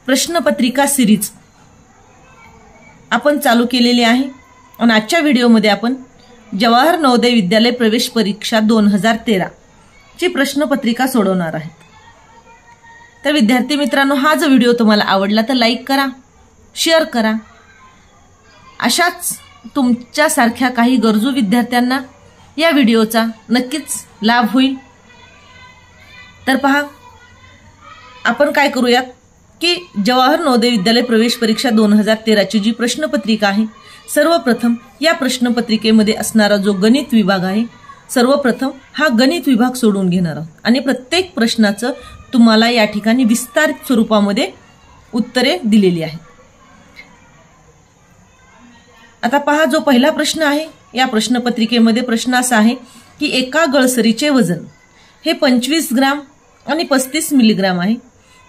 प्रश्नपत्रिका सिरीज आपण चालू केलेली आहे आणि आजच्या व्हिडिओमध्ये आपण जवाहर नवोदय विद्यालय प्रवेश परीक्षा 2013 ची प्रश्नपत्रिका सोडवणार आहे। तर विद्यार्थी मित्रांनो, हा जो व्हिडिओ तुम्हाला आवडला तर लाईक करा, शेअर करा। अशाच तुमच्यासारख्या काही गरजू विद्यार्थ्यांना या व्हिडिओचा नक्कीच लाभ होईल। तर पहा, आपण काय करूयात की जवाहर नवोदय विद्यालय प्रवेश परीक्षा 2013 ची जी प्रश्नपत्रिका आहे, सर्वप्रथम या प्रश्नपत्रिकेमध्ये असणारा जो गणित विभाग आहे, सर्वप्रथम हा गणित विभाग सोडून घेणार आहोत आणि प्रत्येक प्रश्नाचं तुम्हाला या ठिकाणी विस्तारित स्वरूपामध्ये उत्तरे दिलेली आहेत। आता पहा, जो पहिला प्रश्न आहे या प्रश्नपत्रिकेमध्ये प्रश्न असा आहे की एका गळसरीचे वजन हे 25 ग्राम आणि 35 मिलीग्राम आहे।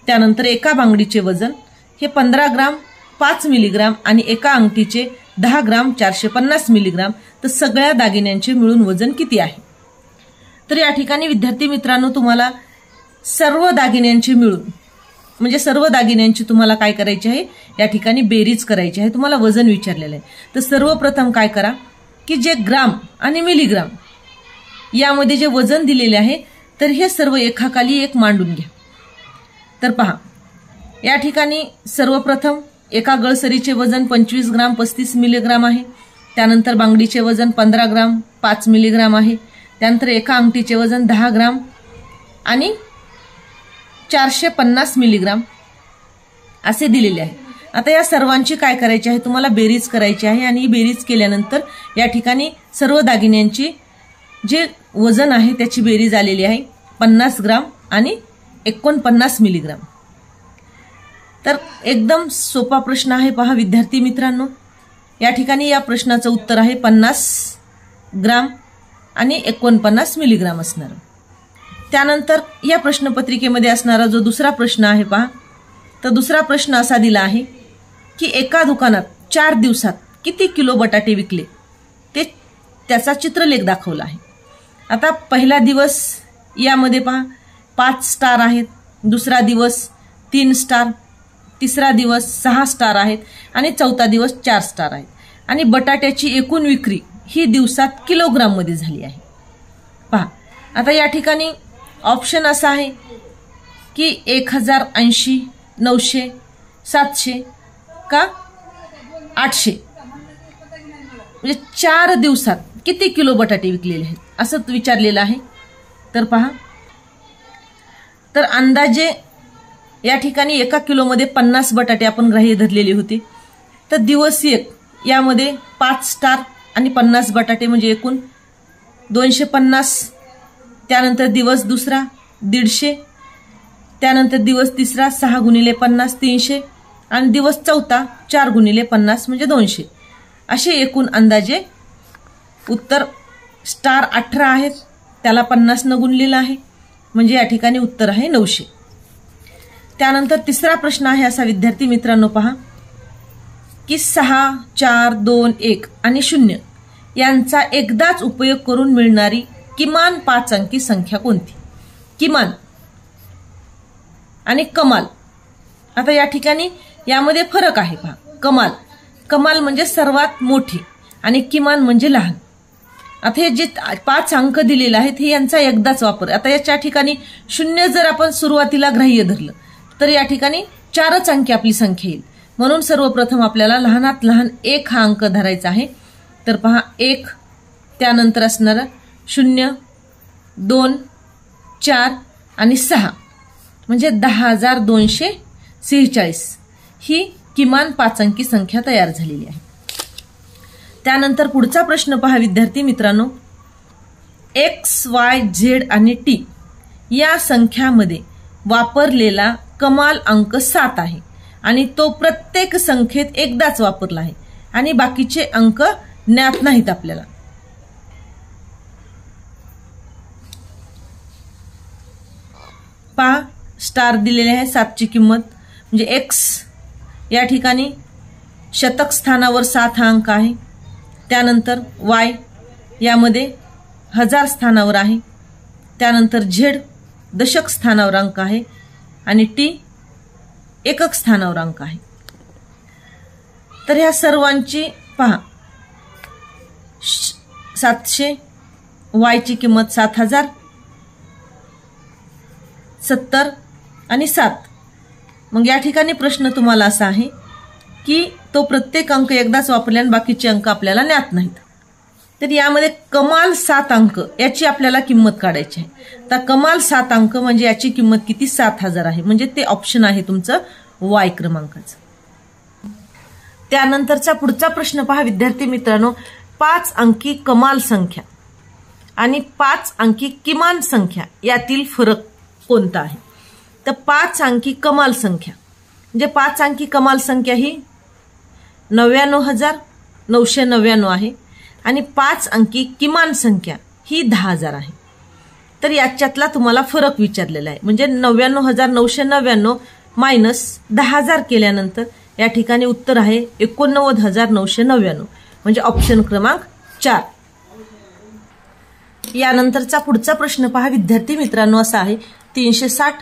त्यानंतर एका बांगडीचे वजन हे 15 ग्राम 5 मिलीग्राम आणि एका अंगठीचे 10 ग्राम 450 मिलीग्राम, तर सगळ्या दागिन्यांचे मिळून वजन किती आहे? तर या ठिकाणी विद्यार्थी मित्रांनो, तुम्हाला सर्व दागिन्यांचे मिळून म्हणजे सर्व दागिन्यांची तुम्हाला काय करायची आहे, या ठिकाणी बेरीज करायची आहे। तुम्हाला वजन विचारलेलं आहे। तर सर्वप्रथम काय करा की जे ग्राम आणि मिलीग्राम यामध्ये जे वजन दिलेले आहे, तर हे सर्व एकाखाली एक मांडून घ्या। तर पहा, या ठिकाणी सर्वप्रथम एका गळसरीचे वजन 25 ग्राम 35 मिलीग्राम आहे। त्यानंतर बांगडीचे वजन 15 ग्राम 5 मिलीग्राम आहे। त्यानंतर एका अंगठीचे वजन 10 ग्राम आणि 450 मिलीग्राम असे दिलेले आहे। आता या सर्वांची काय करायची आहे, तुम्हाला बेरीज करायची आहे आणि बेरीज केल्यानंतर या ठिकाणी सर्व दागिन्यांची जे वजन आहे त्याची बेरीज आलेली आहे 50 ग्राम आणि 49 मिलीग्राम। तर एकदम सोपा प्रश्न आहे। पहा विद्यार्थी मित्रांनो, या ठिकाणी या प्रश्नाचं उत्तर आहे 50 ग्राम आणि 49 मिलीग्राम असणार। त्यानंतर या प्रश्नपत्रिकेमध्ये असणारा जो दुसरा प्रश्न आहे पहा, तर दुसरा प्रश्न असा दिला आहे की एका दुकानात 4 दिवसात किती किलो बटाटे विकले, ते त्याचा चित्रलेख दाखवला आहे। आता पहिला दिवस यामध्ये पहा 5 स्टार आहेत, दुसरा दिवस 3 स्टार, तिसरा दिवस 6 स्टार आहेत आणि चौथा दिवस 4 स्टार आहेत आणि बटाट्याची एकूण विक्री ही दिवसात किलोग्राम मध्ये झाली आहे। पहा, आता या ठिकाणी ऑप्शन असा आहे की 1080, 900, 700 का 800, म्हणजे 4 दिवसात किती किलो बटाटे विकलेले आहेत असं विचारलेलं आहे। तर पहा, तर अंदाजे या ठिकाणी एका किलोमध्ये 50 बटाटे आपण ग्राह्य धरलेले होते। तर दिवस 1 यामध्ये 5 स्टार आणि 50 बटाटे म्हणजे एकूण 250। त्यानंतर दिवस दुसरा 150, त्यानंतर दिवस तिसरा 6 गुणिले 50 300 आणि दिवस चौथा 4 गुणिले 50 म्हणजे 200। असे एकूण अंदाजे उत्तर स्टार 18 आहेत, त्याला 50 न गुणलेलं आहे, म्हणजे या ठिकाणी उत्तर आहे 900। त्यानंतर तिसरा प्रश्न आहे असा विद्यार्थी मित्रांनो, पहा की 6, 4, 2, 1 आणि 0 यांचा एकदाच उपयोग करून मिळणारी किमान 5 अंकी संख्या कोणती? किमान आणि कमाल। आता या ठिकाणी यामध्ये फरक आहे पहा। कमाल म्हणजे सर्वात मोठी आणि किमान म्हणजे लहान। आता हे जे 5 अंक दिलेले आहेत हे यांचा एकदाच वापर। आता याच्या ठिकाणी 0 जर आपण सुरुवातीला ग्राह्य धरलं तर या ठिकाणी 4च अंकी आपली संख्या येईल, म्हणून सर्वप्रथम आपल्याला लहानात लहान 1 हा अंक धरायचा आहे। तर पहा 1, त्यानंतर असणारा 0, 2, 4 आणि 6 म्हणजे 10,246 ही किमान 5 अंकी संख्या तयार झालेली आहे। त्यानंतर पुढचा प्रश्न पहा विद्यार्थी मित्रांनो, X, Y, Z आणि T या संख्यामध्ये वापरलेला कमाल अंक 7 आहे आणि तो प्रत्येक संख्येत एकदाच वापरला आहे आणि बाकीचे अंक ज्ञात नाहीत आपल्याला। पहा, स्टार दिलेले आहे 7ची किंमत, म्हणजे X या ठिकाणी शतक स्थानावर 7 हा अंक आहे। त्यानंतर Y यामध्ये 1000 स्थानावर आहे। त्यानंतर Z दशक स्थानावर अंक आहे आणि T एकक स्थानावर अंक आहे. तर ह्या सर्वांची पहा 700, y ची किंमत 7000, 70 आणि 7. मग या ठिकाणी प्रश्न तुम्हाला असा आहे की तो प्रत्येक अंक एकदाच वापरल्याने बाकीचे अंक आपल्याला ज्ञात नाहीत. तर यामध्ये कमाल 7 अंक याची आपल्याला किंमत काढायची आहे. तर कमाल 7 अंक म्हणजे याची किंमत किती? 7000 आहे. म्हणजे ते ऑप्शन आहे तुमचं वाय क्रमांकाचं. त्यानंतरचा पुढचा प्रश्न पहा विद्यार्थी मित्रांनो, 5 अंकी कमाल संख्या आणि 5 अंकी किमान संख्या यातील फरक कोणता आहे? तर 5 अंकी कमाल संख्या म्हणजे 5 अंकी कमाल संख्या ही 99,999 आहे आणि 5 अंकी किमान संख्या ही 10,000 आहे. तर याच्यातला तुम्हाला फरक विचारलेला आहे. म्हणजे 99,999 मायनस 10,000 केल्यानंतर या ठिकाणी उत्तर आहे 89,999 म्हणजे ऑप्शन क्रमांक 4. यानंतरचा पुढचा प्रश्न पहा विद्यार्थी मित्रांनो असा आहे 360,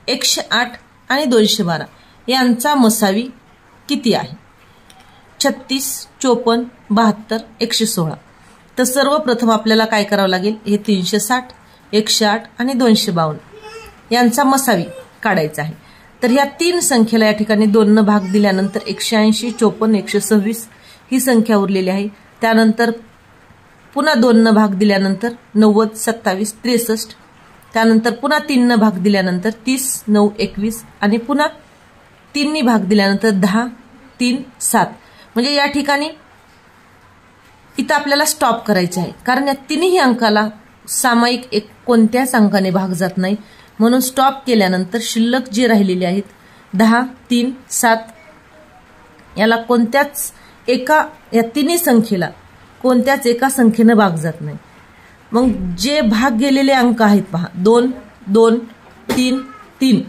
108 आणि 212 यांचा मसावी किती आहे? 36, 54, 72, 116. तर सर्वप्रथम आपल्याला काय करावं लागेल? हे 360, 108 आणि 252 यांचा मसावी काढायचा आहे. तर ह्या 3 संख्येला या ठिकाणी 2 भाग दिल्यानंतर 180, 54, 126 ही संख्या उरलेली आहे. त्यानंतर पुन्हा 2 भाग दिल्यानंतर 90, 27, 63. त्यानंतर पुन्हा 3 भाग दिल्यानंतर 30, 9, 21 आणि पुन्हा 3 भाग दिल्यानंतर 10, 3, 7. म्हणजे या ठिकाणी इथं आपल्याला स्टॉप करायचे आहे कारण या तिन्ही अंकाला सामायिक एक कोणत्याच अंकाने भाग जात नाही. म्हणून स्टॉप केल्यानंतर शिल्लक जे राहिलेले आहेत 10, 3, 7 याला कोणत्याच एका या तिन्ही संख्येला कोणत्याच एका संख्येनं भाग जात नाही. मग जे भाग गेलेले अंक आहेत पहा 2, 2, 3, 3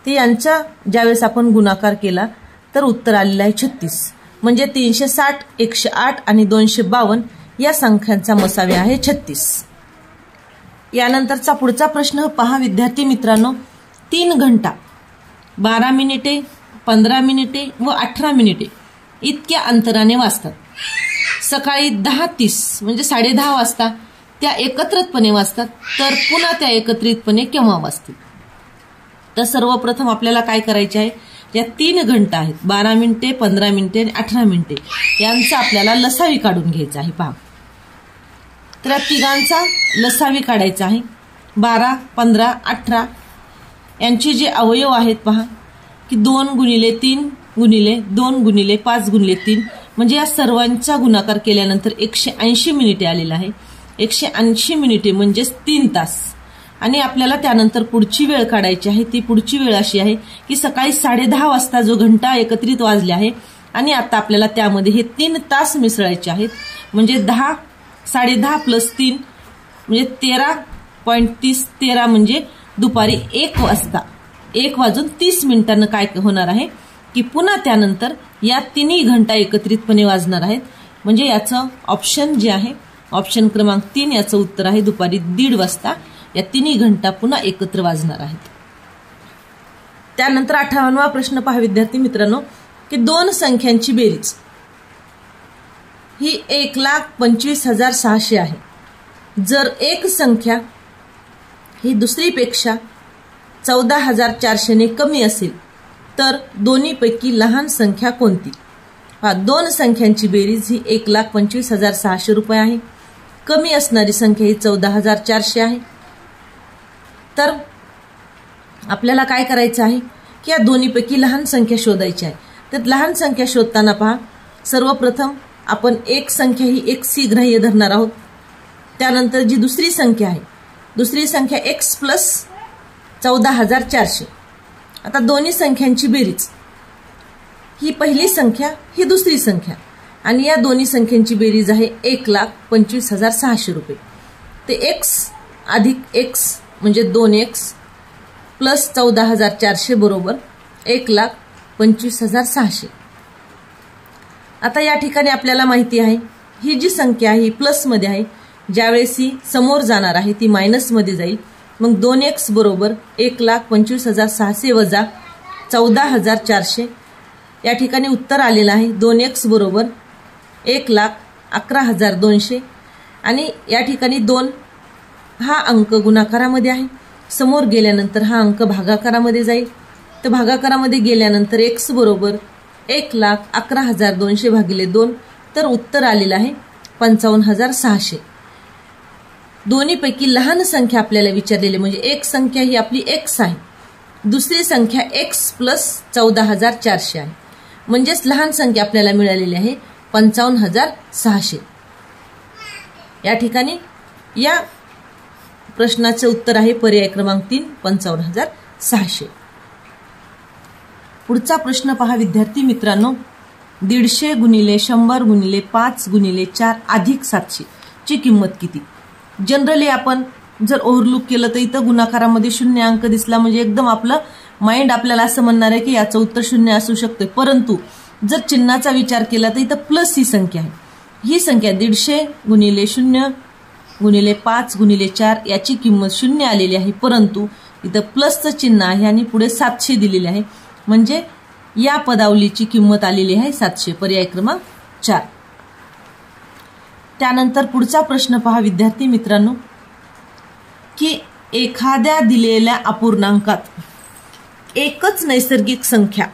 ते यांचा ज्यावेळेस आपण गुणाकार केला तर उत्तर आलेलं आहे 36. म्हणजे 360, 108 आणि 252 या संख्यांचा मसावी आहे 36. यानंतरचा पुढचा प्रश्न पहा विद्यार्थी मित्रांनो, 3 घंटा 12 मिनिटे 15 मिनिटे व 18 मिनिटे इतक्या अंतराने वाजतात. सकाळी 10:30 म्हणजे 10:30 वाजता त्या एकत्रितपणे वाजतात. तर पुन्हा त्या एकत्रितपणे केव्हा वाजतील? तर सर्वप्रथम आपल्याला काय करायचे आहे? या 3 घंटा आहेत 12 मिनिटे 15 मिनिटे आणि 18 मिनिटे यांचा आपल्याला लसावी काढून घ्यायचा आहे. पहा तर या तिघांचा लसावी काढायचा आहे. 12, 15, 18 यांचे जे अवयव आहेत पहा की 2 गुणिले 3 गुणिले 2 गुणिले 5 गुणिले 3 म्हणजे या सर्वांचा गुणाकार केल्यानंतर 180 मिनिटे आलेला आहे. 180 मिनिटे म्हणजेच 3 तास. आणि आपल्याला त्यानंतर पुढची वेळ काढायची आहे. ती पुढची वेळ अशी आहे की सकाळी 10:30 वाजता जो घंटा एकत्रित वाजले आहे आणि आता आपल्याला त्यामध्ये हे 3 तास मिसळायचे आहेत. म्हणजे 10, 10:30 प्लस 3 म्हणजे 13.30. 13 म्हणजे दुपारी 1 वाजता 1:30 मिनिटांना काय होणार आहे की पुन्हा त्यानंतर या तिन्ही घंटा एकत्रितपणे वाजणार आहेत. म्हणजे याचं ऑप्शन जे आहे ऑप्शन क्रमांक 3 याचं उत्तर आहे दुपारी 1:30 वाजता या तिन्ही घंटा पुन्हा एकत्र वाजणार आहेत. त्यानंतर 58वा प्रश्न पहा विद्यार्थी मित्रांनो की 2 संख्यांची बेरीज ही 1,25,600 आहे. जर एक संख्या ही दुसरीपेक्षा 14,400 ने कमी असेल तर दोन्हीपैकी लहान संख्या कोणती? 2 संख्यांची बेरीज ही 1,25,600 रुपये आहे. कमी असणारी संख्या ही 14,400 आहे. तर आपल्याला काय करायचं आहे की या दोन्हीपैकी लहान संख्या शोधायची आहे. तर लहान संख्या शोधताना पहा सर्वप्रथम आपण एक संख्या ही x ग्राह्य धरणार आहोत. त्यानंतर जी दुसरी संख्या आहे दुसरी संख्या x प्लस 14,400. आता दोन्ही संख्यांची बेरीज ही पहिली संख्या ही दुसरी संख्या आणि या दोन्ही संख्यांची बेरीज आहे 1,25,600 रुपये. ते x अधिक x म्हणजे 2x प्लस 14,400 बरोबर 1,25,600. आता या ठिकाणी आपल्याला माहिती आहे ही जी संख्या आहे ही प्लस मध्ये आहे. ज्यावेळेस ही समोर जाणार आहे ती मायनस मध्ये जाईल. मग 2x बरोबर 1,25,600 वजा 14,400 या ठिकाणी उत्तर आलेलं आहे 2x बरोबर 1,11,200 आणि या ठिकाणी 2 हा अंक गुणाकारामध्ये आहे, समोर गेल्यानंतर हा अंक भागाकारामध्ये जाईल, तर भागाकारामध्ये गेल्यानंतर x बरोबर 1,11,200 भागिले 2, तर उत्तर आलेलं आहे 55,600. दोन्हीपैकी लहान संख्या आपल्याला विचारलेली म्हणजे एक संख्या ही आपली x आहे, दुसरी संख्या x प्लस 14,400 आहे, म्हणजेच लहान संख्या आपल्याला मिळालेली आहे 55,600. या ठिकाणी या प्रश्नाचे उत्तर आहे पर्याय क्रमांक 3 55,600. पुढचा प्रश्न पहा विद्यार्थी मित्रांनो, 150 गुणिले 100 गुणिले 5 गुणिले 4 अधिक 700 ची किंमत किती? जनरली आपण जर ओव्हरलुक केलं तर इथं गुणाकारामध्ये 0 अंक दिसला म्हणजे एकदम आपलं माइंड आपल्याला असं म्हणणार आहे की याचं उत्तर 0 असू शकतं, परंतु जर चिन्हाचा विचार केला तर इथं प्लस ही संख्या आहे. ही संख्या 150 गुणिले 0 गुणिले 5 गुणिले 4 याची किंमत 0 आलेली आहे, परंतु इथं प्लसचं चिन्ह आहे आणि पुढे 700 दिलेले आहे, म्हणजे या पदावलीची किंमत आलेली आहे 700, पर्याय क्रमांक 4. त्यानंतर पुढचा प्रश्न पहा विद्यार्थी मित्रांनो, की एखाद्या दिलेल्या अपूर्णांकात एकच नैसर्गिक संख्या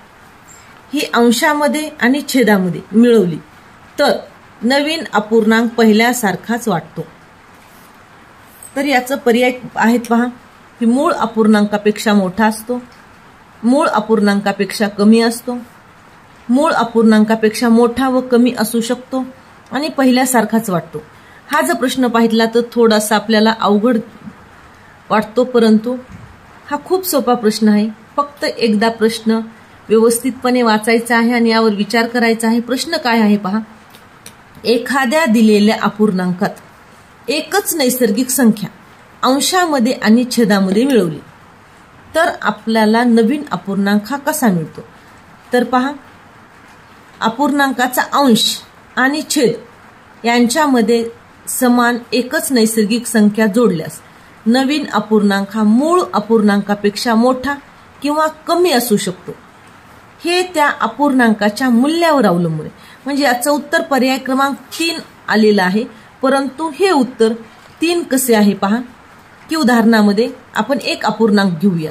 ही अंशामध्ये आणि छेदामध्ये मिळवली तर नवीन अपूर्णांक पहिल्यासारखाच वाटतो. तर याचं पर्याय आहेत पहा, की मूळ अपूर्णांकापेक्षा मोठा असतो, मूळ अपूर्णांकापेक्षा कमी असतो, मूळ अपूर्णांकापेक्षा मोठा व कमी असू शकतो आणि पहिल्यासारखाच वाटतो. हा जर प्रश्न पाहितला तर थोडासा आपल्याला अवघड वाटतो, परंतु हा खूप सोपा प्रश्न आहे. फक्त एकदा प्रश्न व्यवस्थितपणे वाचायचा आहे आणि यावर विचार करायचा आहे. प्रश्न काय आहे पहा, एखाद्या दिलेल्या अपूर्णांकात एकच नैसर्गिक संख्या अंशामध्ये आणि छेदामध्ये मिळवली तर आपल्याला नवीन अपूर्णांक हा कसा मिळतो? तर पहा, अपूर्णांकाचा अंश आणि छेद यांच्यामध्ये समान एकच नैसर्गिक संख्या जोडल्यास नवीन अपूर्णांक हा मूळ अपूर्णांकापेक्षा मोठा किंवा कमी असू शकतो. हे त्या अपूर्णांकाच्या मूल्यावर अवलंबून आहे. म्हणजे याचं उत्तर पर्याय क्रमांक 3 आलेलं आहे, परंतु हे उत्तर 3 कसे आहे पहा, की उदाहरणामध्ये आपण एक अपूर्णांक घेऊया.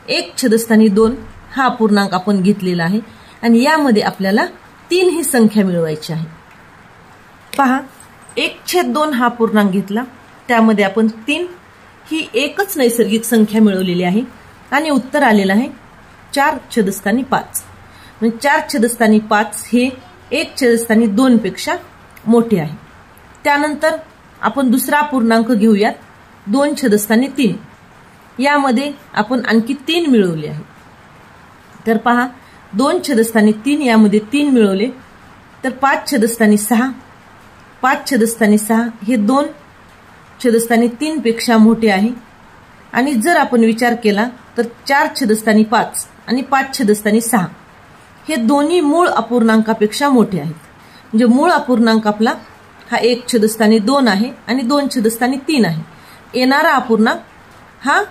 1/2 हा अपूर्णांक आपण घेतलेला आहे आणि यामध्ये आपल्याला 3 ही संख्या मिळवायची आहे. पहा, 1/2 हा अपूर्णांक घेतला, त्यामध्ये आपण 3 ही एकच नैसर्गिक संख्या मिळवलेली आहे आणि उत्तर आलेलं आहे 4/5. म्हणजे 4/5 हे 1/2 पेक्षा मोठे आहे. त्यानंतर आपण दुसरा अपूर्णांक घेऊयात 2/3. यामध्ये आपण आणखी 3 मिळवले आहे. तर पहा, 2/3 यामध्ये 3 मिळवले तर 5/6. 5/6 हे 2/3 पेक्षा मोठे आहे आणि जर आपण विचार केला तर 4/5 आणि 5/6 हे दोन्ही मूळ अपूर्णांकापेक्षा मोठे आहेत. म्हणजे मूळ अपूर्णांक आपला हा 1/2 आहे आणि 2/3 आहे. येणारा अपूर्णांक हा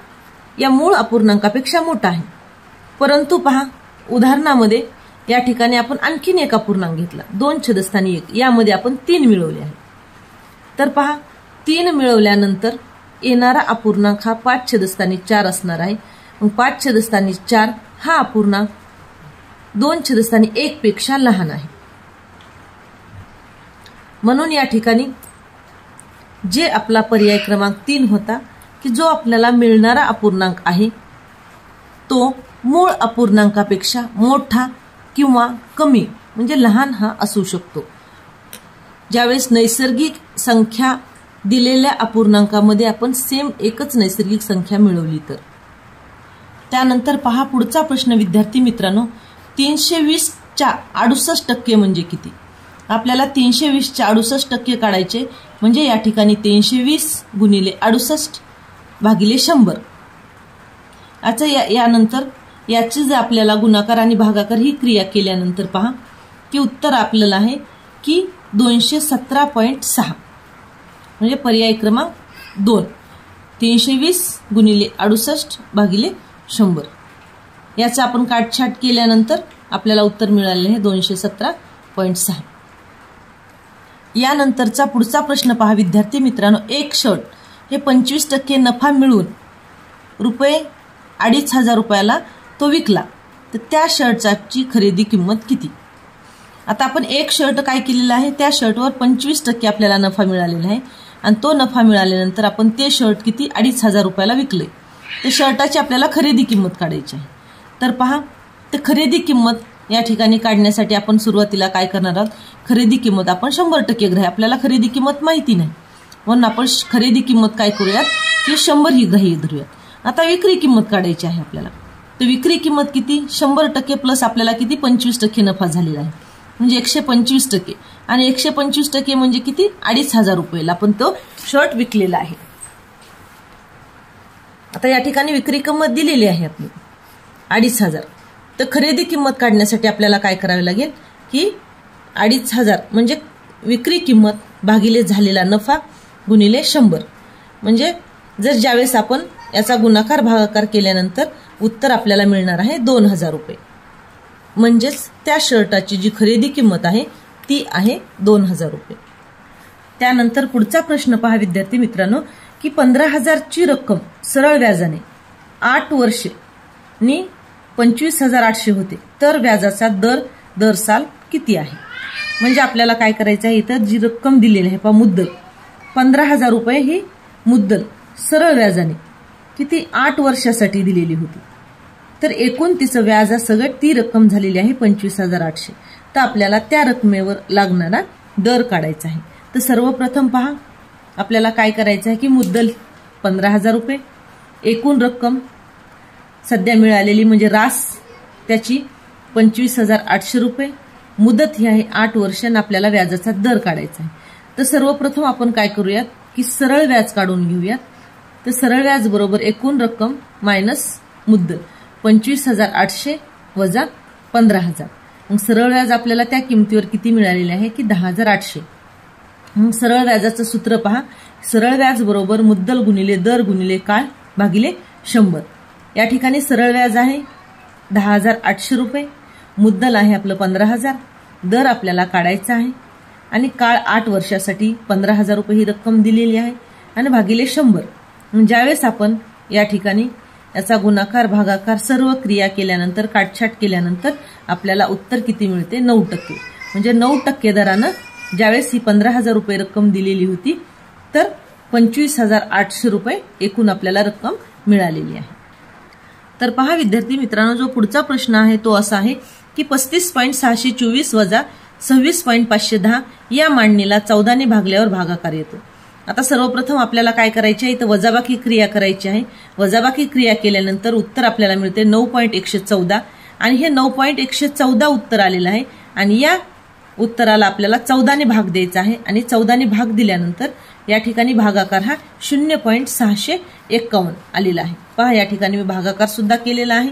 या मूळ अपूर्णांकापेक्षा मोठा आहे. परंतु पहा, उदाहरणामध्ये या ठिकाणी आपण आणखीन एक अपूर्णांक घेतला 2/1. यामध्ये आपण 3 मिळवले आहे. तर पहा, 3 मिळवल्यानंतर येणारा अपूर्णांक हा 5/4 असणार आहे. मग 5/4 हा अपूर्णांक 2/1 पेक्षा लहान आहे. म्हणून या ठिकाणी जे आपला पर्याय क्रमांक 3 होता, की जो आपल्याला मिळणारा अपूर्णांक आहे तो मूळ अपूर्णांकापेक्षा मोठा किंवा कमी म्हणजे लहान हा असू शकतो. ज्यावेळेस नैसर्गिक संख्या दिलेल्या अपूर्णांकामध्ये आपण सेम एकच नैसर्गिक संख्या मिळवली तर. त्यानंतर पहा पुढचा प्रश्न विद्यार्थी मित्रांनो, 320च्या 68% म्हणजे किती? आपल्याला 320च्या 68% काढायचे, म्हणजे या ठिकाणी 320 गुणिले 68 भागिले 100. आता यानंतर याची जर आपल्याला गुणाकार आणि भागाकार ही क्रिया केल्यानंतर पहा की उत्तर आपल्याला आहे की 217.6 म्हणजे पर्याय क्रमांक 2. 320 गुणिले 68 भागिले 100. याचं आपण काटछाट केल्यानंतर आपल्याला उत्तर मिळाले आहे 217.6. यानंतरचा पुढचा प्रश्न पहा विद्यार्थी मित्रांनो. एक शर्ट हे 25% नफा मिळून ₹2,500 तो विकला, तर त्या शर्टची खरेदी किंमत किती? आता आपण एक शर्ट काय केलेला आहे, त्या शर्टवर 25% आपल्याला नफा मिळालेला आहे आणि तो नफा मिळाल्यानंतर आपण ते शर्ट किती ₹2,500 विकले. ते शर्टाची आपल्याला खरेदी किंमत काढायची आहे. तर पहा, ते खरेदी किंमत या ठिकाणी काढण्यासाठी आपण सुरुवातीला काय करणार आहोत, खरेदी किंमत आपण 100% ग्राह्य, आपल्याला खरेदी किंमत माहिती नाही म्हणून आपण खरेदी किंमत काय करूयात की 100 ही ग्राह्य धरूयात. आता विक्री किंमत काढायची आहे आपल्याला. तर विक्री किंमत किती, 100% प्लस आपल्याला किती 25% नफा झालेला आहे म्हणजे 125%. आणि 125% म्हणजे किती, ₹2,500 आपण तो शर्ट विकलेला आहे. आता या ठिकाणी विक्री किंमत दिलेली आहे आपली 2,500. तर खरेदी किंमत काढण्यासाठी आपल्याला काय करावे लागेल की 2,500 म्हणजे विक्री किंमत भागिले झालेला नफा गुणिले 100. म्हणजे जर ज्यावेळेस आपण याचा गुणाकार भागाकार केल्यानंतर उत्तर आपल्याला मिळणार आहे ₹2,000. म्हणजेच त्या शर्टाची जी खरेदी किंमत आहे ती आहे ₹2,000. त्यानंतर पुढचा प्रश्न पहा विद्यार्थी मित्रांनो की 15,000ची रक्कम सरळ व्याजाने 8 वर्षांनी 25,800 होते, तर व्याजाचा दर साल किती आहे? म्हणजे आपल्याला काय करायचं आहे, इथं जी रक्कम दिलेली आहे पहा मुद्दल ₹15,000 ही मुद्दल सरळ व्याजाने किती 8 वर्षासाठी दिलेली होती. तर एकूण तिचं व्याजासकट ती रक्कम झालेली आहे 25,800. तर आपल्याला त्या रकमेवर लागणारा दर काढायचा आहे. तर सर्वप्रथम पहा आपल्याला काय करायचं आहे की मुद्दल ₹15,000, एकूण रक्कम सध्या मिळालेली म्हणजे रास त्याची ₹25,800, मुदत ही आहे 8 वर्ष आणि आपल्याला व्याजाचा दर काढायचा आहे. तर सर्वप्रथम आपण काय करूयात की सरळ व्याज काढून घेऊयात. तर सरळ व्याज बरोबर एकूण रक्कम मायनस मुद्दल 25,800 वजा 15,000. मग सरळ व्याज आपल्याला त्या किमतीवर किती मिळालेले आहे की 10,800. मग सरळ व्याजाचं सूत्र पहा, सरळ व्याज बरोबर मुद्दल गुणिले दर गुणिले काळ भागिले 100. या ठिकाणी सरळ व्याज आहे ₹10,800, मुद्दल आहे आपलं 15,000, दर आपल्याला काढायचा आहे आणि काळ 8 वर्षासाठी ₹15,000 ही रक्कम दिलेली आहे आणि भागिले 100. ज्यावेळेस आपण या ठिकाणी याचा गुणाकार भागाकार सर्व क्रिया केल्यानंतर काटछाट केल्यानंतर आपल्याला उत्तर किती मिळते 9%. म्हणजे 9% दरानं ज्यावेळेस ही ₹15,000 रक्कम दिलेली होती तर ₹25,800 एकूण आपल्याला रक्कम मिळालेली आहे. तर पहा विद्यार्थी मित्रांनो, जो पुढचा प्रश्न आहे तो असा आहे की 35.624 वजा 26.510 या मांडणीला 14 ने भागल्यावर भागाकार येतो. आता सर्वप्रथम आपल्याला काय करायचे आहे, इथं वजाबाकी क्रिया करायची आहे. वजाबाकी क्रिया केल्यानंतर उत्तर आपल्याला मिळते 9.114 आणि हे 9.114 उत्तर आलेलं आहे आणि या उत्तराला आपल्याला 14 ने भाग द्यायचा आहे आणि 14 ने भाग दिल्यानंतर या ठिकाणी भागाकार हा 0.651 आलेला आहे. पहा या ठिकाणी मी भागाकार सुद्धा केलेला आहे.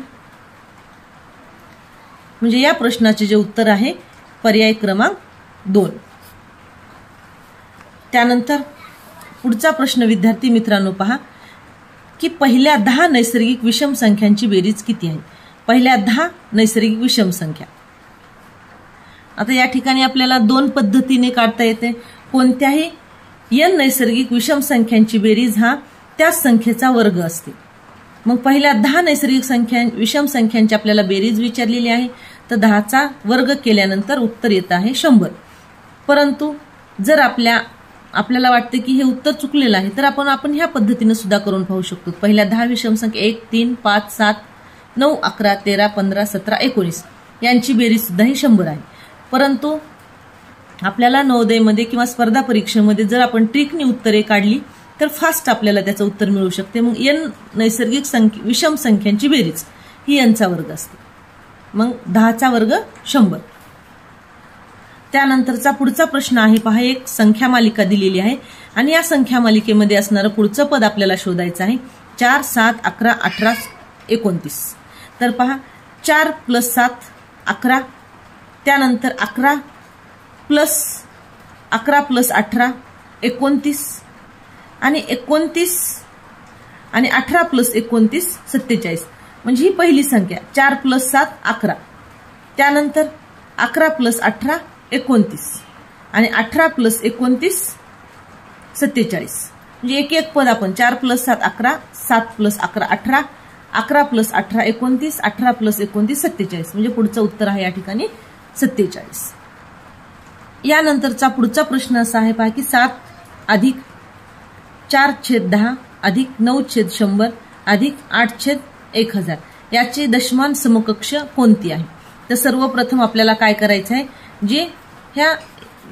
म्हणजे या प्रश्नाचे जे उत्तर आहे पर्याय क्रमांक 2. त्यानंतर पुढचा प्रश्न विद्यार्थी मित्रांनो पहा की पहिल्या 10 नैसर्गिक विषम संख्यांची बेरीज किती आहे? पहिल्या 10 नैसर्गिक विषम संख्या. आता या ठिकाणी आपल्याला 2 पद्धतीने काढता येते. कोणत्याही n नैसर्गिक विषम संख्यांची बेरीज हा त्याच संख्येचा वर्ग असते. मग पहिल्या 10 नैसर्गिक विषम संख्यांची आपल्याला बेरीज विचारलेली आहे. तर 10चा वर्ग केल्यानंतर उत्तर येत आहे 100. परंतु जर आपल्याला वाटते की हे उत्तर चुकलेलं आहे तर आपण ह्या पद्धतीने सुद्धा करून पाहू शकतो. पहिल्या 10 विषम संख्या 1, 3, 5, 7, 9, 11, 13, 15, 17, 19 यांची बेरीज सुद्धा ही 100 आहे. परंतु आपल्याला नवोदयमध्ये किंवा स्पर्धा परीक्षेमध्ये जर आपण ट्रिकनी उत्तरे काढली तर फास्ट आपल्याला त्याचं उत्तर मिळू शकते. मग n नैसर्गिक विषम संख्यांची बेरीज ही n चा वर्ग असते. मग 10चा वर्ग 100. त्यानंतरचा पुढचा प्रश्न आहे पहा, एक संख्या मालिका दिलेली आहे आणि या संख्या मालिकेमध्ये असणारं पुढचं पद आपल्याला शोधायचं आहे. 4, 7, 11, 18, 29. तर पहा 4 + 7 11, त्यानंतर 11 + 18 29 आणि 29 आणि 18 + 29 47. म्हणजे ही पहिली संख्या 4 + 7 11. त्यानंतर 11 + 18 29 आणि 18 + 29 47. म्हणजे एक एक पद आपण 4 + 7 11, 7 + 11 18, 11 + 18 29, 18 + 29 47. म्हणजे पुढचं उत्तर आहे या ठिकाणी 47. यानंतरचा पुढचा प्रश्न असा आहे पहा की 7 + 4/10 + 9/100 + 8/1000 याचे दशमान समकक्ष कोणती आहे? तर सर्वप्रथम आपल्याला काय करायचं आहे, जे ह्या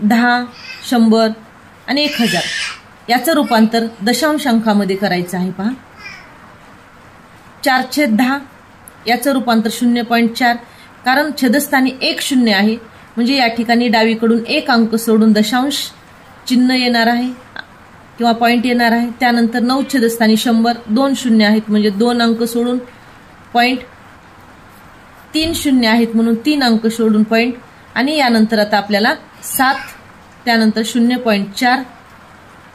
10, 100 आणि 1000 याचं रूपांतर दशांश अंकामध्ये करायचं आहे. पहा 4/10 याचं रूपांतर 0.4, कारण छेदस्थानी 1 0 आहे म्हणजे या ठिकाणी डावीकडून 1 अंक सोडून दशांश चिन्ह येणार आहे किंवा पॉइंट येणार आहे. त्यानंतर 9 छेदस्थानी 100, 2 0 आहेत म्हणजे 2 अंक सोडून पॉइंट, 3 0 आहेत म्हणून 3 अंक सोडून पॉइंट. आणि यानंतर आता आपल्याला 7, त्यानंतर 0.4,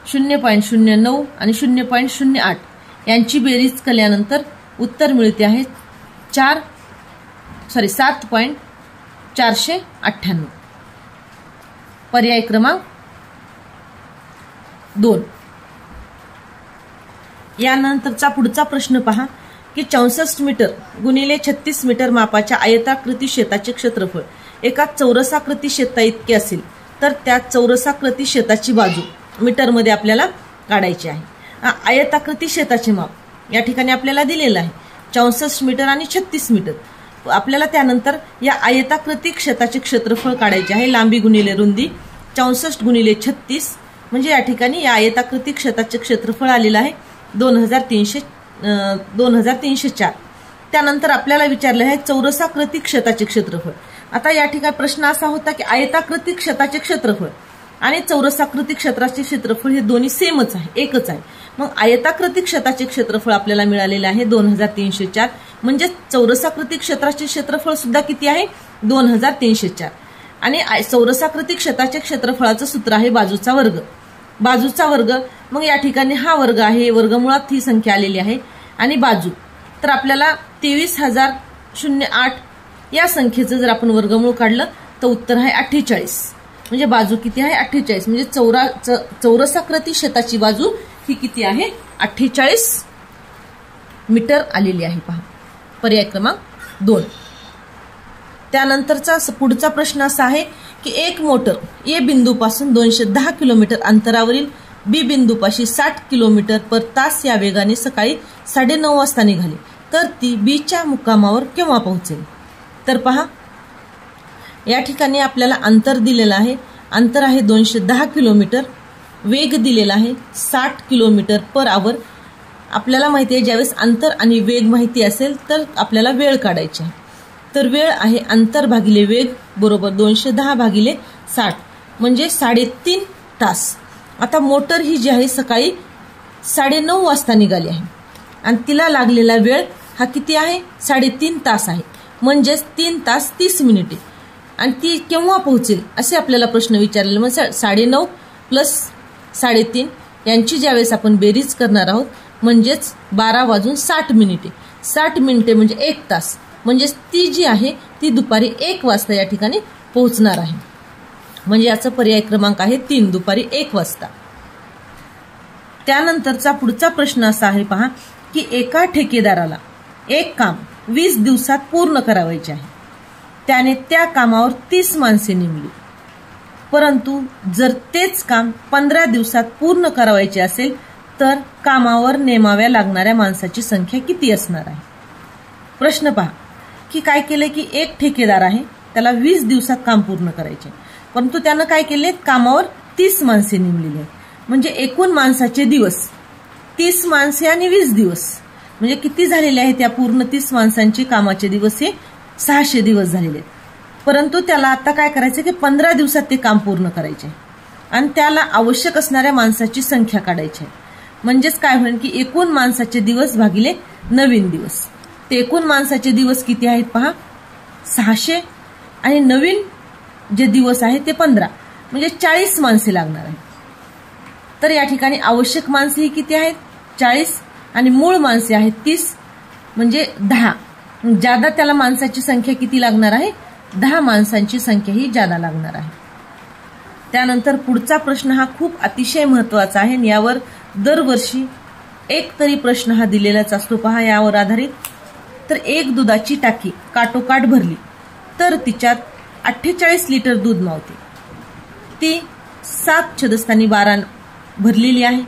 0.09 आणि 0.08 यांची बेरीज केल्यानंतर उत्तर मिळते आहे 7.498. पर्याय क्रमांक 2. यानंतरचा पुढचा प्रश्न पहा की 64 मीटर गुणिले 36 मीटर मापाच्या आयताकृती शेताचे क्षेत्रफळ एका चौरसाकृती शेता इतके असेल तर त्या चौरसाकृती शेताची बाजू मीटरमध्ये आपल्याला काढायची आहे. आयताकृती शेताचे माप या ठिकाणी आपल्याला दिलेलं आहे 64 मीटर आणि 36 मीटर. आपल्याला त्यानंतर या आयताकृती शेताचे क्षेत्रफळ काढायचे आहे. लांबी गुणिले रुंदी 64 गुणिले 36 म्हणजे या ठिकाणी या आयताकृती क्षेत्राचे क्षेत्रफळ आलेलं आहे 2304. त्यानंतर आपल्याला विचारलं आहे चौरसाकृती क्षेत्राचे क्षेत्रफळ. आता या ठिकाणी प्रश्न असा होता की आयताकृती क्षेत्राचे क्षेत्रफळ आणि चौरसाकृती क्षेत्राचे क्षेत्रफळ हे दोन्ही सेमच आहे, एकच आहे. मग आयताकृती क्षेत्राचे क्षेत्रफळ आपल्याला मिळालेले आहे 2304 म्हणजे चौरसाकृती क्षेत्राचे क्षेत्रफळ सुद्धा किती आहे 2304. आणि चौरसाकृती क्षेत्राच्या क्षेत्रफळाचं सूत्र आहे बाजूचा वर्ग. बाजूचा वर्ग मग या ठिकाणी हा वर्ग आहे, वर्गमुळात ही संख्या आलेली आहे आणि बाजू तर आपल्याला 23,008 या संख्येचं जर आपण वर्गमूळ काढलं तर उत्तर आहे 48. म्हणजे बाजू किती आहे 48. म्हणजे चौरसाकृती शेताची बाजू ही किती आहे 48 मीटर आलेली आहे. पहा पर्याय क्रमांक 2. त्यानंतरचा पुढचा प्रश्न असा आहे की एक मोटर ए बिंदूपासून 210 किलोमीटर अंतरावरील बी बिंदूपाशी 60 किलोमीटर पर तास या वेगाने सकाळी 9:30 वाजता निघाली तर ती बीच्या मुक्कामावर केव्हा पोहोचेल? तर पहा या ठिकाणी आपल्याला अंतर दिलेलं आहे. अंतर आहे 210 किलोमीटर, वेग दिलेला आहे 60 किलोमीटर पर आवर. आपल्याला माहिती आहे ज्यावेळेस अंतर आणि वेग माहिती असेल तर आपल्याला वेळ काढायची आहे. तर वेळ आहे अंतर भागिले वेग बरोबर 210 भागिले 60 म्हणजे 3.5 तास. आता मोटर ही जी आहे सकाळी 9:30 वाजता निघाली आहे आणि तिला लागलेला वेळ हा किती आहे 3.5 तास आहे म्हणजेच 3 तास 30 मिनिटे. आणि ती केव्हा पोहोचेल असे आपल्याला प्रश्न विचारलेला. मग 9:30 प्लस 3.5 यांची ज्यावेळेस आपण बेरीज करणार आहोत म्हणजेच 12:60 मिनिटे. 60 मिनिटे म्हणजे 1 तास म्हणजेच ती जी आहे ती दुपारी 1 वाजता या ठिकाणी पोहोचणार आहे. म्हणजे याचा पर्याय क्रमांक आहे 3 दुपारी 1 वाजता. त्यानंतरचा पुढचा प्रश्न असा आहे पहा की एका ठेकेदाराला एक काम 20 दिवसात पूर्ण करावायचे आहे. त्याने त्या कामावर 30 माणसे नेमली. परंतु जर तेच काम 15 दिवसात पूर्ण करावायचे असेल तर कामावर नेमाव्या लागणाऱ्या माणसाची संख्या किती असणार आहे? प्रश्न पहा की काय केले की एक ठेकेदार आहे त्याला 20 दिवसात काम पूर्ण करायचे परंतु त्यानं काय केले कामावर 30 माणसे नेमलेली आहेत. म्हणजे एकूण माणसाचे दिवस 30 माणसे आणि 20 दिवस म्हणजे किती झालेले आहेत? या पूर्ण 30 माणसांचे कामाचे दिवस हे 600 दिवस झालेले आहेत. परंतु त्याला आता काय करायचं की 15 दिवसात ते काम पूर्ण करायचे आणि त्याला आवश्यक असणाऱ्या माणसाची संख्या काढायची आहे. म्हणजेच काय होईल की एकूण माणसाचे दिवस भागिले नवीन दिवस. ते एकूण माणसाचे दिवस किती आहेत पहा 600 आणि नवीन जे दिवस आहे ते 15 म्हणजे 40 माणसे लागणार आहेत. तर या ठिकाणी आवश्यक माणसे ही किती आहेत 40 आणि मूळ माणसे आहेत 30 म्हणजे 10 ज्यादा त्याला माणसाची संख्या किती लागणार आहे? 10 माणसांची संख्या ही ज्यादा लागणार आहे. त्यानंतर पुढचा प्रश्न हा खूप अतिशय महत्वाचा आहे आणि यावर दरवर्षी एक तरी प्रश्न हा दिलेलाच असतो. पहा यावर आधारित. तर एक दुधाची टाकी काटोकाट भरली तर तिच्यात 48 लिटर दूध मावते. ती 7 छेदस्थानी 12 भरलेली आहे.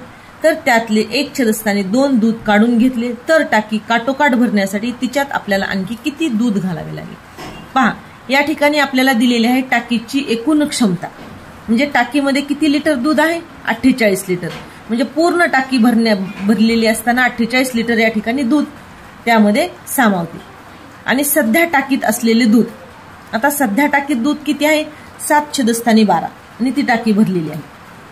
तर त्यातले 1 छेदस्थानी 2 दूध काढून घेतले तर टाकी काटोकाट भरण्यासाठी तिच्यात आपल्याला आणखी किती दूध घालावे लागेल? पहा या ठिकाणी आपल्याला दिलेली आहे टाकीची एकूण क्षमता. म्हणजे टाकीमध्ये किती लिटर दूध आहे? 48 लिटर. म्हणजे पूर्ण टाकी भरलेली असताना 48 लिटर या ठिकाणी दूध त्यामध्ये सामावते. आणि सध्या टाकीत असलेले दूध, आता सध्या टाकीत दूध किती आहे? 7 छेदस्थानी 12 आणि ती टाकी भरलेली आहे.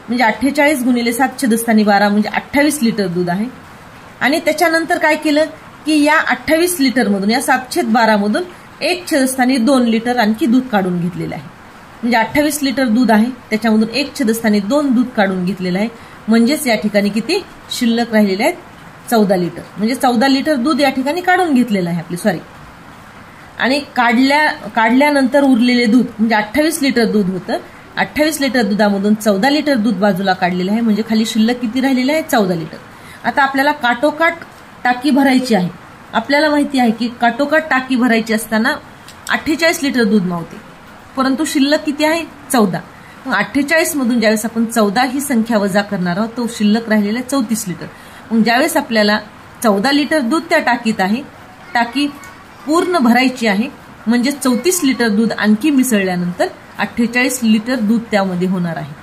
म्हणजे 48 गुणिले 7 छेदस्थानी 12 म्हणजे 28 लिटर दूध आहे. आणि त्याच्यानंतर काय केलं की या 28 लिटर मधून, या 7/12 मधून 1 छेदस्थानी 2 लिटर आणखी दूध काढून घेतलेलं आहे. म्हणजे 28 लिटर दूध आहे, त्याच्यामधून 1 छेदस्थानी 2 दूध काढून घेतलेलं आहे. म्हणजेच या ठिकाणी किती शिल्लक राहिलेले आहेत? 14 लिटर. म्हणजे 14 लिटर दूध या ठिकाणी काढून घेतलेलं आहे आणि काढल्यानंतर उरलेले दूध म्हणजे 28 लिटर दूध होतं. 28 लिटर दुधामधून 14 लिटर दूध बाजूला काढलेलं आहे. म्हणजे खाली शिल्लक किती राहिलेलं आहे? 14 लिटर. आता आपल्याला काटोकाट टाकी भरायची आहे. आपल्याला माहिती आहे की काटोकाट टाकी भरायची असताना 48 लिटर दूध मावते, परंतु शिल्लक किती आहे? 14. मग 48 मधून ज्यावेळेस आपण 14 ही संख्या वजा करणार आहोत तो शिल्लक राहिलेला आहे 34 लिटर. मग ज्यावेळेस आपल्याला 14 लिटर दूध त्या टाकीत आहे, टाकी पूर्ण भरायची आहे, म्हणजे 34 लिटर दूध आणखी मिसळल्यानंतर 48 लिटर दूध त्यामध्ये होणार आहे.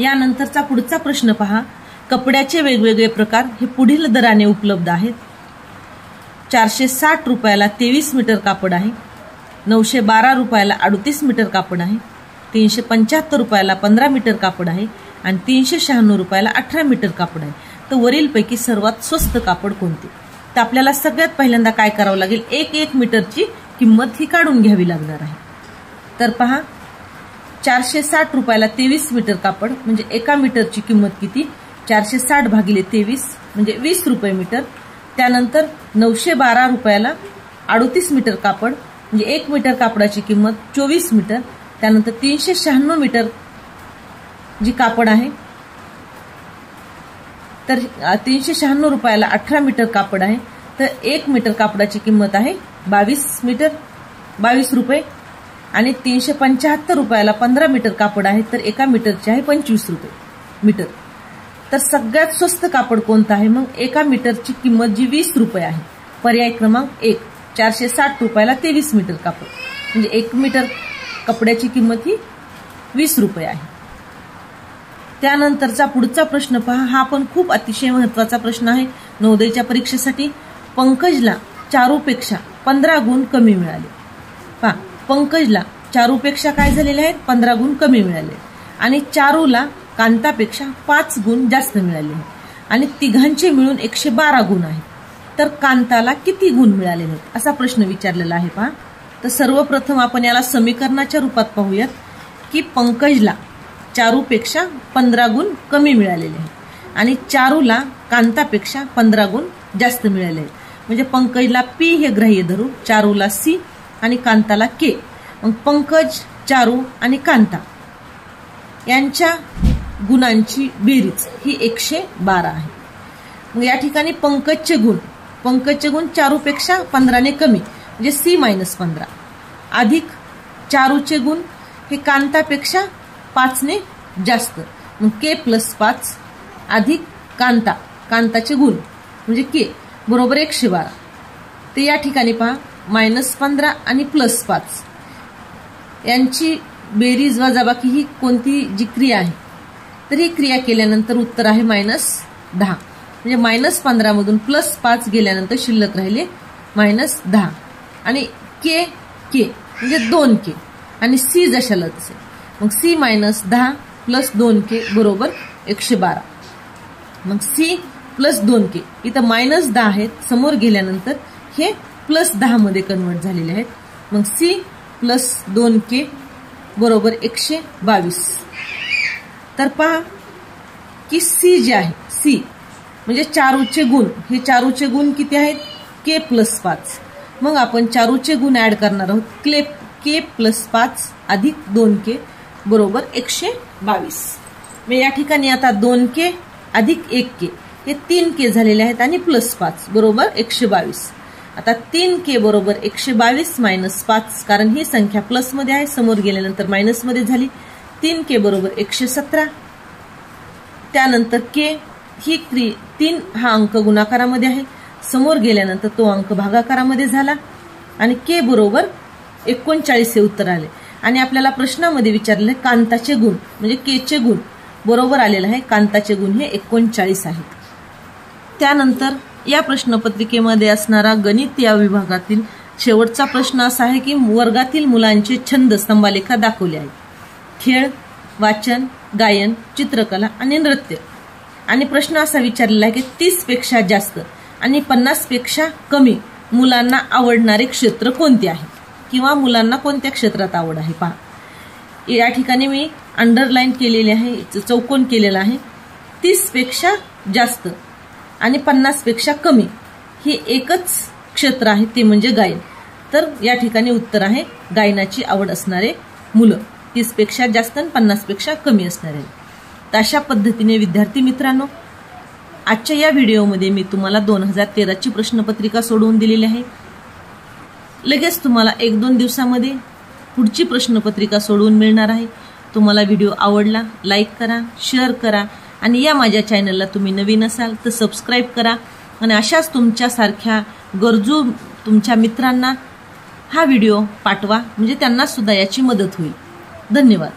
यानंतरचा पुढचा प्रश्न पहा. कपड्याचे वेगवेगळे प्रकार हे पुढील दराने उपलब्ध आहेत. 460 रुपयाला 23 मीटर कापड आहे. 912 रुपयाला 38 मीटर कापड आहे. 375 रुपयाला 15 मीटर कापड आहे आणि 396 रुपयाला 18 मीटर कापड आहे. तर वरीलपैकी सर्वात स्वस्त कापड कोणते? तर आपल्याला सगळ्यात पहिल्यांदा काय करावं लागेल? 1 मीटरची किंमत ही काढून घ्यावी लागणार आहे. तर पहा 460 रुपयाला 23 मीटर कापड म्हणजे 1 मीटरची किंमत किती? 460 भागिले 23 म्हणजे 20 रुपये मीटर. त्यानंतर 912 रुपयाला 38 मीटर कापड म्हणजे 1 मीटर कापडाची किंमत 24 मीटर. त्यानंतर 396 मीटर जी कापड आहे तर 396 रुपयाला 18 मीटर कापड आहे. तर 1 मीटर कापडाची किंमत आहे 22 रुपये आणि 375 रुपयाला 15 मीटर कापड आहे तर 1 मीटरचे आहे 25 रुपये मीटर. तर सगळ्यात स्वस्त कापड कोणतं आहे? मग 1 मीटरची किंमत जी 20 रुपये आहे. पर्याय क्रमांक 1 460 रुपयाला 23 मीटर कापड म्हणजे 1 मीटर कपड्याची किंमत ही 20 रुपये आहे. त्यानंतरचा पुढचा प्रश्न पहा. हा पण खूप अतिशय महत्वाचा प्रश्न आहे नवोदयच्या परीक्षेसाठी. पंकजला चारूपेक्षा 15 गुण कमी मिळाले. पहा पंकजला चारूपेक्षा काय झालेले आहेत? 15 गुण कमी मिळाले आणि चारूला कांतापेक्षा 5 गुण जास्त मिळाले आणि तिघांचे मिळून 112 गुण आहेत. तर कांताला किती गुण मिळाले नाहीत असा प्रश्न विचारलेला आहे. पहा तर सर्वप्रथम आपण याला समीकरणाच्या रूपात पाहूयात की पंकजला चारूपेक्षा 15 गुण कमी मिळालेले आहेत आणि चारूला कांतापेक्षा 15 गुण जास्त मिळाले आहेत. म्हणजे पंकजला पी हे ग्राह्य धरू, चारूला सी आणि कांताला के. मग पंकज, चारू आणि कांता यांच्या गुणांची बेरीज ही 112 आहे. मग या ठिकाणी पंकजचे गुण चारूपेक्षा 15 ने कमी म्हणजे सी -15 अधिक चारूचे गुण हे कांतापेक्षा 5 ने जास्त मग के +5 अधिक कांताचे गुण म्हणजे के बरोबर 112. तर या ठिकाणी पहा -15 आणि +5 यांची बेरीज वजाबाकी ही कोणती जी क्रिया आहे तर ही क्रिया केल्यानंतर उत्तर आहे -10. म्हणजे -15 मधून +5 गेल्यानंतर शिल्लक राहिले -10 आणि के म्हणजे 2K आणि सी जशाला तसे. मग सी -10 + 2K बरोबर 112. मग सी + 2K इथं -10 आहेत, समोर गेल्यानंतर हे +10 मध्ये कन्वर्ट झालेले आहेत. मग सी + 2K बरोबर 122. तर पहा की सी जे आहे सी म्हणजे चारूचे गुण, हे चारूचे गुण किती आहेत? के प्लस 5. मग आपण चारूचे गुण ऍड करणार आहोत. के प्लस 5 अधिक 2k बरोबर 122. मग या ठिकाणी आता 2k अधिक 1k हे 3k झालेले आहेत आणि प्लस 5 बरोबर 122. आता 3k बरोबर 122 मायनस 5, कारण ही संख्या प्लस मध्ये आहे, समोर गेल्यानंतर मायनस मध्ये झाली. 3k बरोबर 117. त्यानंतर k ही 3 हा अंक गुणाकारामध्ये आहे, समोर गेल्यानंतर तो अंक भागाकारामध्ये झाला आणि k बरोबर 39 हे उत्तर आले. आणि आपल्याला प्रश्नामध्ये विचारले कांताचे गुण म्हणजे k चे गुण बरोबर आलेलं आहे. कांताचे गुण हे 39 आहेत. त्यानंतर या प्रश्नपत्रिकेमध्ये असणारा गणित या विभागातील शेवटचा प्रश्न असा आहे की वर्गातील मुलांचे छंद स्तंभालेखा दाखवले आहेत. खेळ, वाचन, गायन, चित्रकला आणि नृत्य. आणि प्रश्न असा विचारलेला आहे की 30 पेक्षा जास्त आणि 50 पेक्षा कमी मुलांना आवडणारे क्षेत्र कोणते आहे किंवा मुलांना कोणत्या क्षेत्रात आवड आहे. पहा, या ठिकाणी मी अंडरलाईन केलेले आहे, चौकोन केलेला आहे. 30 पेक्षा जास्त आणि 50 पेक्षा कमी हे एकच क्षेत्र आहे, ते म्हणजे गायन. तर या ठिकाणी उत्तर आहे गायनाची आवड असणारे मुलं, 30 पेक्षा जास्त आणि 50 पेक्षा कमी असणारे. तर अशा पद्धतीने विद्यार्थी मित्रांनो, आजच्या या व्हिडिओमध्ये मी तुम्हाला 2013ची प्रश्नपत्रिका सोडवून दिलेली आहे. लगेच तुम्हाला 1-2 दिवसामध्ये पुढची प्रश्नपत्रिका सोडवून मिळणार आहे. तुम्हाला व्हिडिओ आवडला लाईक करा, शेअर करा आणि या माझ्या चॅनलला तुम्ही नवीन असाल तर सबस्क्राईब करा आणि अशाच तुमच्यासारख्या गरजू तुमच्या मित्रांना हा व्हिडिओ पाठवा, म्हणजे त्यांना सुद्धा याची मदत होईल. धन्यवाद.